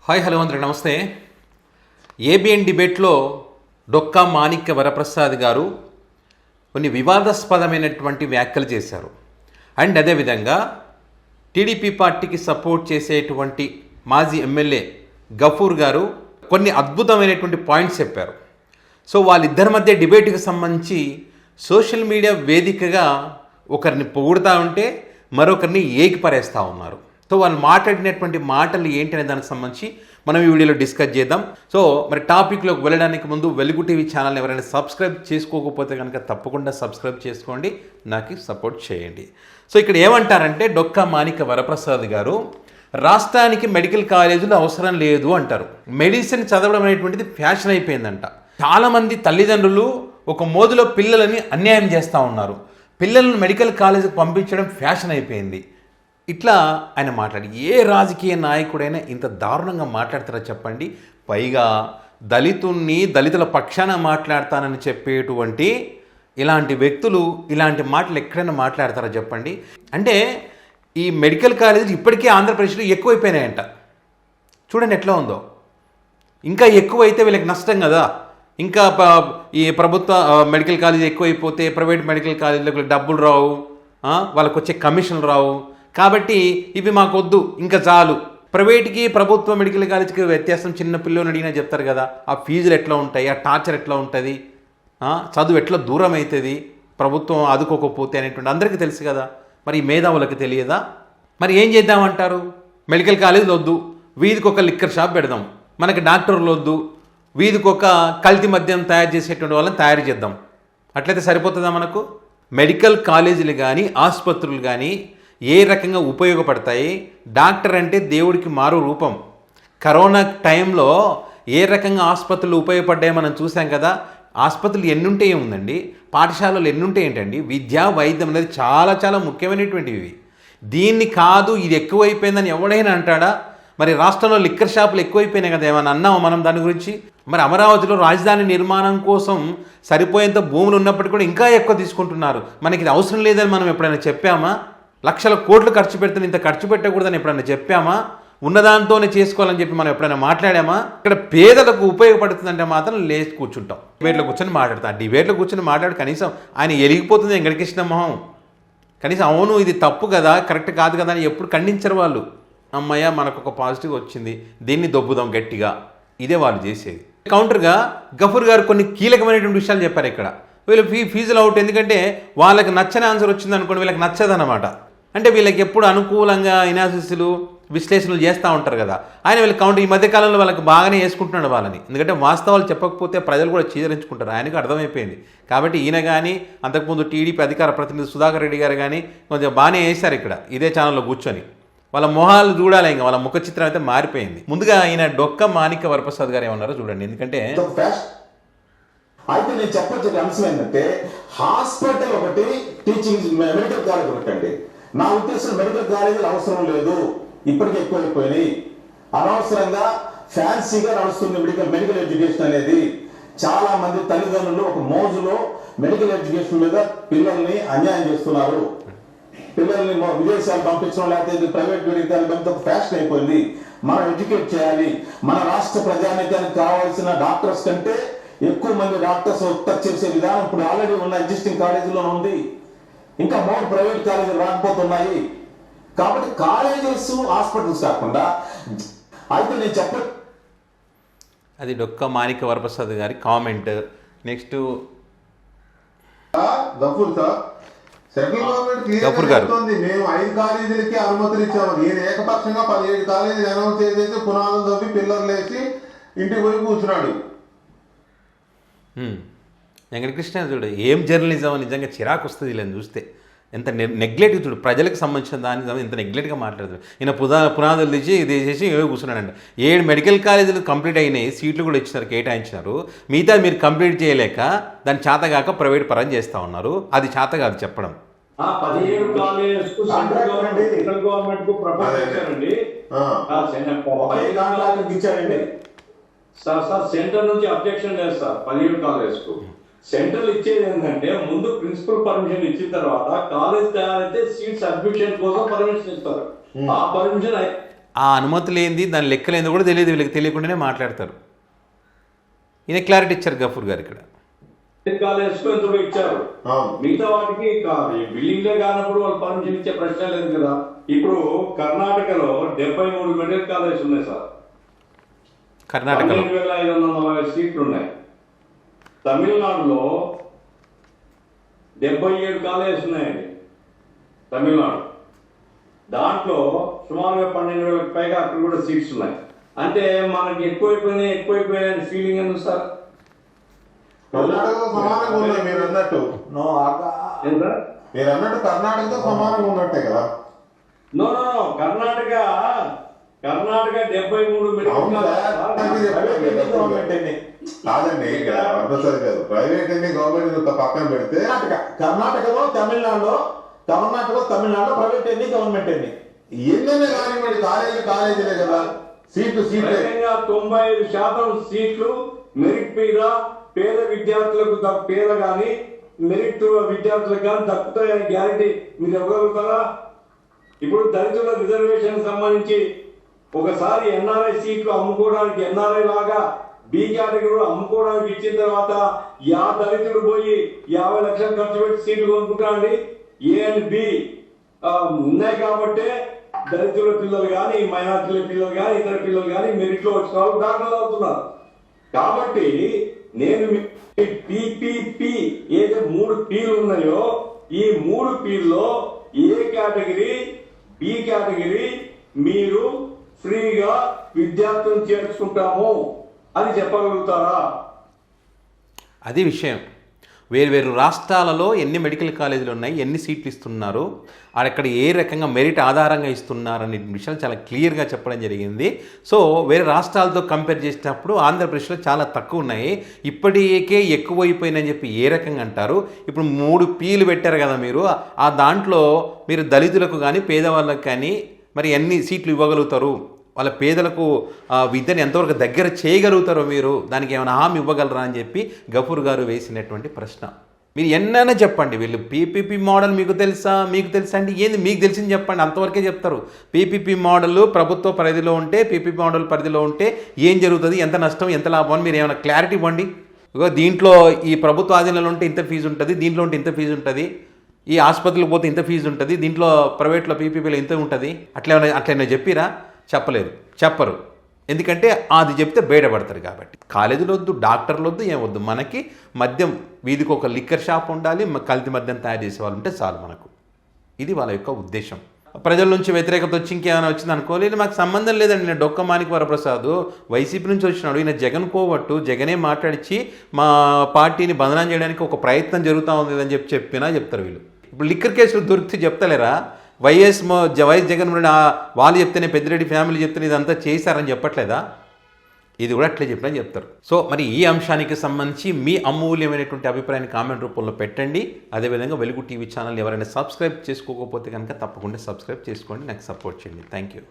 Hi hello అందరూ నమస్తే. ABN డిబేట్లో డొక్కా మాణిక్య వరప్రసాద్ గారు కొన్ని వివాదాస్పదమైనటువంటి వ్యాఖ్యలు చేశారు. అండ్ అదేవిధంగా టీడీపీ పార్టీకి సపోర్ట్ చేసేటువంటి మాజీ ఎమ్మెల్యే గఫూర్ గారు కొన్ని అద్భుతమైనటువంటి పాయింట్స్ చెప్పారు. సో వాళ్ళిద్దరి మధ్య డిబేట్కి సంబంధించి సోషల్ మీడియా వేదికగా ఒకరిని పొగుడుతూ ఉంటే మరొకరిని ఏకిపరేస్తూ ఉన్నారు. సో వాళ్ళు మాట్లాడినటువంటి మాటలు ఏంటనే దానికి సంబంధించి మనం ఈ వీడియోలో డిస్కస్ చేద్దాం. సో మరి టాపిక్లోకి వెళ్ళడానికి ముందు వెలుగు టీవీ ఛానల్ ఎవరైనా సబ్స్క్రైబ్ చేసుకోకపోతే కనుక తప్పకుండా సబ్స్క్రైబ్ చేసుకోండి, నాకు సపోర్ట్ చేయండి. సో ఇక్కడ ఏమంటారంటే డొక్కా మాణిక్య వరప్రసాద్ గారు రాష్ట్రానికి మెడికల్ కాలేజీలు అవసరం లేదు అంటారు. మెడిసిన్ చదవడం అనేటువంటిది ఫ్యాషన్ అయిపోయిందంట. చాలామంది తల్లిదండ్రులు ఒక మోదులో పిల్లలని అన్యాయం చేస్తూ ఉన్నారు. పిల్లలను మెడికల్ కాలేజీకి పంపించడం ఫ్యాషన్ అయిపోయింది. ఇట్లా ఆయన మాట్లాడి ఏ రాజకీయ నాయకుడైనా ఇంత దారుణంగా మాట్లాడతారో చెప్పండి. పైగా దళితుల పక్షాన మాట్లాడతానని చెప్పేటువంటి ఇలాంటి వ్యక్తులు ఇలాంటి మాటలు ఎక్కడైనా మాట్లాడతారో చెప్పండి. అంటే ఈ మెడికల్ కాలేజీలు ఇప్పటికే ఆంధ్రప్రదేశ్లో ఎక్కువైపోయినాయంట. చూడండి ఎట్లా ఉందో. ఇంకా ఎక్కువైతే వీళ్ళకి నష్టం కదా. ఇంకా ఈ ప్రభుత్వ మెడికల్ కాలేజీ ఎక్కువైపోతే ప్రైవేట్ మెడికల్ కాలేజీలకు డబ్బులు రావు, వాళ్ళకు వచ్చే కమిషన్లు రావు. కాబట్టి ఇవి మాకు వద్దు, ఇంకా చాలు. ప్రైవేట్కి ప్రభుత్వ మెడికల్ కాలేజీకి వ్యత్యాసం చిన్న పిల్లలు అడిగినా చెప్తారు కదా. ఆ ఫీజులు ఎట్లా ఉంటాయి, ఆ టార్చర్ ఎట్లా ఉంటుంది, చదువు ఎట్లా దూరం అవుతుంది ప్రభుత్వం ఆదుకోకపోతే అనేటువంటి అందరికీ తెలుసు కదా. మరి మేధావులకు తెలియదా? మరి ఏం చేద్దామంటారు? మెడికల్ కాలేజీలు వద్దు, వీధికి ఒక లిక్కర్ షాప్ పెడదాం. మనకి డాక్టర్లు వద్దు, వీధికి ఒక కల్తీ మద్యం తయారు చేసేటువంటి వాళ్ళని తయారు చేద్దాం. అట్లయితే సరిపోతుందా మనకు? మెడికల్ కాలేజీలు కానీ ఆసుపత్రులు కానీ ఏ రకంగా ఉపయోగపడతాయి? డాక్టర్ అంటే దేవుడికి మారు రూపం. కరోనా టైంలో ఏ రకంగా ఆసుపత్రులు ఉపయోగపడ్డాయో మనం చూసాం కదా. ఆసుపత్రులు ఎన్నుంటే ఏముందండి, పాఠశాలలు ఎన్నుంటే ఏంటండి. విద్య వైద్యం అనేది చాలా చాలా ముఖ్యమైనటువంటివి. దీన్ని కాదు ఇది ఎక్కువైపోయిందని ఎవడైనా అంటాడా? మరి రాష్ట్రంలో లిక్కర్ షాపులు ఎక్కువైపోయినాయి కదా, ఏమన్నా అన్నాము మనం దాని గురించి? మరి అమరావతిలో రాజధాని నిర్మాణం కోసం సరిపోయేంత భూములు ఉన్నప్పటికీ కూడా ఇంకా ఎక్కువ తీసుకుంటున్నారు. మనకి ఇది అవసరం లేదని మనం ఎప్పుడైనా చెప్పామా? లక్షల కోట్లు ఖర్చు పెడుతున్న ఇంత ఖర్చు పెట్టకూడదని ఎప్పుడైనా చెప్పామా? ఉన్నదాంతోనే చేసుకోవాలని చెప్పి మనం ఎప్పుడైనా మాట్లాడామా? ఇక్కడ పేదలకు ఉపయోగపడుతుందంటే మాత్రం లేచి కూర్చుంటాం, డిబేట్లో కూర్చొని మాట్లాడతాం. డిబేట్లో కూర్చొని మాట్లాడు కనీసం ఆయన ఎలిగిపోతుంది వెంకటకృష్ణ మొహం. కనీసం అవును ఇది తప్పు కదా, కరెక్ట్ కాదు కదా అని ఎప్పుడు ఖండించరు వాళ్ళు. అమ్మయ్య మనకు ఒక పాజిటివ్ వచ్చింది, దీన్ని దొబ్బుదాం గట్టిగా, ఇదే వాళ్ళు చేసేది. కౌంటర్గా గఫూర్ గారు కొన్ని కీలకమైనటువంటి విషయాలు చెప్పారు ఇక్కడ. వీళ్ళు ఫీజులు అవుట్, ఎందుకంటే వాళ్ళకి నచ్చని ఆన్సర్ వచ్చింది అనుకోండి, వీళ్ళకి నచ్చదన్నమాట. అంటే వీళ్ళకి ఎప్పుడు అనుకూలంగా ఎనాలిసిస్లు విశ్లేషణలు చేస్తూ ఉంటారు కదా. ఆయన వీళ్ళకి కౌంటర్ ఈ మధ్యకాలంలో వాళ్ళకి బాగానే వేసుకుంటున్నాడు వాళ్ళని. ఎందుకంటే వాస్తవాలు చెప్పకపోతే ప్రజలు కూడా చీదరించుకుంటారు, ఆయనకు అర్థమైపోయింది. కాబట్టి ఈయన కానీ అంతకుముందు టీడీపీ అధికార ప్రతినిధి సుధాకర్ రెడ్డి గారు కానీ కొంచెం బాగానే వేశారు ఇక్కడ ఇదే ఛానల్లో కూర్చొని. వాళ్ళ మొహాలు చూడాలి, ఇంకా వాళ్ళ ముఖ చిత్రం అయితే మారిపోయింది. ముందుగా ఆయన డొక్కా మాణిక్య వరప్రసాద్ గారు ఏమన్నారో చూడండి. ఎందుకంటే అయితే నేను చెప్పొచ్చే అంశం ఏంటంటే హాస్పిటల్ ఒకటి, టీచింగ్ మెడికల్ కాలేజ్ ఒకటండి. నా ఉద్దేశం మెడికల్ కాలేజీలు అవసరం లేదు, ఇప్పటికే ఎక్కువైపోయినాయి. అనవసరంగా ఫ్యాన్సీగా నడుస్తుంది మెడికల్ ఎడ్యుకేషన్ అనేది. చాలా మంది తల్లిదండ్రులు ఒక మోజులో మెడికల్ ఎడ్యుకేషన్ మీద పిల్లల్ని అన్యాయం చేస్తున్నారు. పిల్లల్ని విదేశాలు పంపించడం లేకపోతే ప్రైవేట్ మెడికల్ ఫ్యాషన్ అయిపోయింది. మనం ఎడ్యుకేట్ చేయాలి. మన రాష్ట్ర ప్రజానీకానికి కావాల్సిన డాక్టర్స్ కంటే ఎక్కువ మంది డాక్టర్స్ ఉత్పత్తి చేసే విధానం ఇప్పుడు ఆల్రెడీ ఉన్న ఎగ్జిస్టింగ్ కాలేజీలోనే ఉంది. ఇంకా 3 ప్రైవేట్ కాలేజీలు రాకపోతున్నాయి. కాబట్టి కాలేజెస్ హాస్పిటల్స్ కాకుండా అయితే నేను అది డొక్కా మాణిక్య వరప్రసాద్ గారి comment. Next Gafoor sir, central government చెప్తుంది మేము 5 కాలేజీలకి అనుమతులు ఇచ్చాము. నేను ఏకపక్షంగా 17 కాలేజీలు అనౌన్స్ చేసేసి పునాదులు తవ్వి పిల్లర్లు వేసి ఇంటికి పోయి కూర్చున్నాడు. వెంకటకృష్ణ చూడు ఏం జర్నలిజం, నిజంగా చిరాకు వస్తుంది వీళ్ళని చూస్తే. ఎంత నెగ్లెక్ట్ చూడు, ప్రజలకు సంబంధించిన దాని ఎంత నెగ్లెక్ట్గా మాట్లాడుతాడు. ఈయన పునాదులు తెచ్చి ఇది చేసి ఏవో కూర్చున్నాడంట. 7 మెడికల్ కాలేజీలు కంప్లీట్ అయినాయి, సీట్లు కూడా ఇచ్చినారు, కేటాయించినారు. మిగతా మీరు కంప్లీట్ చేయలేక దాని చేతగాక ప్రైవేట్ పరం చేస్తూ ఉన్నారు. అది చేత కాదు చెప్పడం. 17 కాలేజెస్ కు సెంట్రల్ గవర్నమెంట్ కు ప్రపోజ్ చేశారండి. సార్ సెంటర్ నుంచి అబ్జెక్షన్ లేదు సార్. 17 కాలేజెస్ కు సెంట్రల్ ఇచ్చేది ఏంటంటే ముందు ప్రిన్సిపల్ పర్మిషన్ ఇచ్చిన తర్వాత కాలేజ్ తయారైతే సీట్స్ అడ్మిషన్ కోసం పర్మిషన్ ఇస్తారు. ఆ పర్మిషన్ ఆ అనుమతులు ఏంది, దాని లెక్కలేందో కూడా తెలియదు, వీళ్ళకి తెలియకుండానే మాట్లాడతారు. ఈయన క్లారిటీ ఇచ్చారు గఫూర్ గారు ఇక్కడ. కాలేజ్ కు ఎంతో ఇచ్చారు, అవును. మిగతా వాటికి బిల్డింగ్లే కానప్పుడు వాళ్ళు పర్మిషన్ ఇచ్చే ప్రశ్న లేదు కదా. ఇప్పుడు కర్ణాటకలో 73 మెడికల్ కాలేజ్ ఉన్నాయి సార్, కర్ణాటకలో 12,540 సీట్లు ఉన్నాయి. తమిళనాడులో 77 కాలేజెస్ ఉన్నాయండి. తమిళనాడు దాంట్లో సుమారుగా 12,000కి పైగా అక్కడ కూడా సీట్స్ ఉన్నాయి. అంటే మనకి ఎక్కువైపోయినాయి ఫీలింగ్ ఎందుకు సార్? కర్ణాటకతో సమానంగా ఉన్నాయి మీరు అన్నట్టు. ఏంటా మీరు అన్నట్టు కర్ణాటకతో సమానంగా ఉన్నట్టే కదా. నో కర్ణాటక 73 మెడికల్ అవును సార్, గవర్నమెంట్ ఎన్ని కాదండి ఇక్కడ అర్థసరి కాదు. ప్రైవేట్ ఎన్ని గవర్నమెంట్ పక్కన పెడితే కర్ణాటకలో తమిళనాడులో ప్రైవేట్ ఎన్ని గవర్నమెంట్ ఎన్ని ఎన్నైనా కానివ్వండి, కాలేజీలే కదా. సీట్లు 95% సీట్లు మెరిట్ మీద పేద విద్యార్థులకు పేద కానీ మెరిట్ విద్యార్థులకు కానీ దక్కుతాయని గ్యారంటీ మీరు ఇవ్వగలుగుతారా? ఇప్పుడు దళితుల రిజర్వేషన్ సంబంధించి ఒకసారి ఎన్ఆర్ఐ సీట్లు అమ్ముకోవడానికి, ఎన్ఆర్ఐ లాగా బి కేటగిరీ అమ్ముకోవడానికి ఇచ్చిన తర్వాత దళితుడు పోయి 50 లక్షలు ఖర్చు పెట్టి సీట్లు కొనుక్కుంటారండి. ఏ అండ్ బి ఉన్నాయి కాబట్టి దళితుల పిల్లలు కానీ, మైనార్టీల పిల్లలు కానీ, ఇతర పిల్లలు కానీ మెరిట్ లో వచ్చిన వాళ్ళు దాఖలు అవుతున్నారు. కాబట్టి నేను పిపిపి ఏదైతే 3 పీలు ఉన్నాయో ఈ 3 పీల్లో ఏ కేటగిరీ, బి కేటగిరీ మీరు ఫ్రీగా విద్యార్థులను చేర్చుకుంటాము అని చెప్పగలుగుతారా? అది విషయం. వేరు రాష్ట్రాలలో ఎన్ని మెడికల్ కాలేజీలు ఉన్నాయి, ఎన్ని సీట్లు ఇస్తున్నారు, అక్కడ ఏ రకంగా మెరిట్ ఆధారంగా ఇస్తున్నారు అనే విషయాలు చాలా క్లియర్గా చెప్పడం జరిగింది. సో వేరే రాష్ట్రాలతో కంపేర్ చేసినప్పుడు ఆంధ్రప్రదేశ్లో చాలా తక్కువ ఉన్నాయి, ఇప్పటికే ఎక్కువైపోయినాయని చెప్పి ఏ రకంగా అంటారు? ఇప్పుడు 3 పీలు పెట్టారు కదా మీరు, ఆ దాంట్లో మీరు దళితులకు కానీ పేదవాళ్ళకి కానీ మరి ఎన్ని సీట్లు ఇవ్వగలుగుతారు? వాళ్ళ పేదలకు విద్యను ఎంతవరకు దగ్గర చేయగలుగుతారో మీరు, దానికి ఏమైనా హామీ ఇవ్వగలరా అని చెప్పి గఫూర్ గారు వేసినటువంటి ప్రశ్న. మీరు ఎన్నైనా చెప్పండి, వీళ్ళు పీపీపీ మోడల్ మీకు తెలుసా అంటే ఏంది మీకు తెలిసింది చెప్పండి, అంతవరకే చెప్తారు. పీపీపీ మోడల్ ప్రభుత్వ పరిధిలో ఉంటే, పీపీపీ మోడల్ పరిధిలో ఉంటే ఏం జరుగుతుంది, ఎంత నష్టం, ఎంత లాభం అని మీరు ఏమైనా క్లారిటీ ఇవ్వండి. దీంట్లో ఈ ప్రభుత్వ ఆధీనంలో ఉంటే ఇంత ఫీజు ఉంటుంది, దీంట్లో ఉంటే ఇంత ఫీజు ఉంటుంది, ఈ ఆసుపత్రికి పోతే ఇంత ఫీజు ఉంటుంది, దీంట్లో ప్రైవేట్లో పీపీపీలో ఇంత ఉంటుంది, అట్లైనా చెప్పిరా? చెప్పరు. ఎందుకంటే అది చెప్తే బయటపడతారు కాబట్టి. కాలేజీలు వద్దు, డాక్టర్లు వద్దు, ఏమొద్దు, మనకి మద్యం వీధికి ఒక లిక్కర్ షాప్ ఉండాలి, కల్తీ మద్యం తయారు చేసే వాళ్ళు ఉంటే చాలు మనకు. ఇది వాళ్ళ యొక్క ఉద్దేశం. ప్రజల నుంచి వ్యతిరేకత వచ్చి ఇంకేమైనా వచ్చింది అనుకోలేదు, మాకు సంబంధం లేదండి. నేను డొక్క మాణిక్య వరప్రసాద్ వైసీపీ నుంచి వచ్చినాడు, ఈయన జగన్ కోవట్టు, జగనే మాట్లాడిచి మా పార్టీని బదనాం చేయడానికి ఒక ప్రయత్నం జరుగుతూ ఉంది అని చెప్పినా చెప్తారు వీళ్ళు. ఇప్పుడు లిక్కర్ కేసులు దొరికితే చెప్తలేరా? వైఎస్ జగన్మోహన్ వాళ్ళు చెప్తేనే, పెద్దిరెడ్డి ఫ్యామిలీ చెప్తేనే ఇదంతా చేశారని చెప్పట్లేదా? ఇది కూడా అట్లే చెప్పినా చెప్తారు. సో మరి ఈ అంశానికి సంబంధించి మీ అమూల్యమైనటువంటి అభిప్రాయాన్ని కామెంట్ రూపంలో పెట్టండి. అదేవిధంగా వెలుగు టీవీ ఛానల్ ఎవరైనా సబ్స్క్రైబ్ చేసుకోకపోతే కనుక తప్పకుండా సబ్స్క్రైబ్ చేసుకోండి, నాకు సపోర్ట్ చేయండి. Thank you.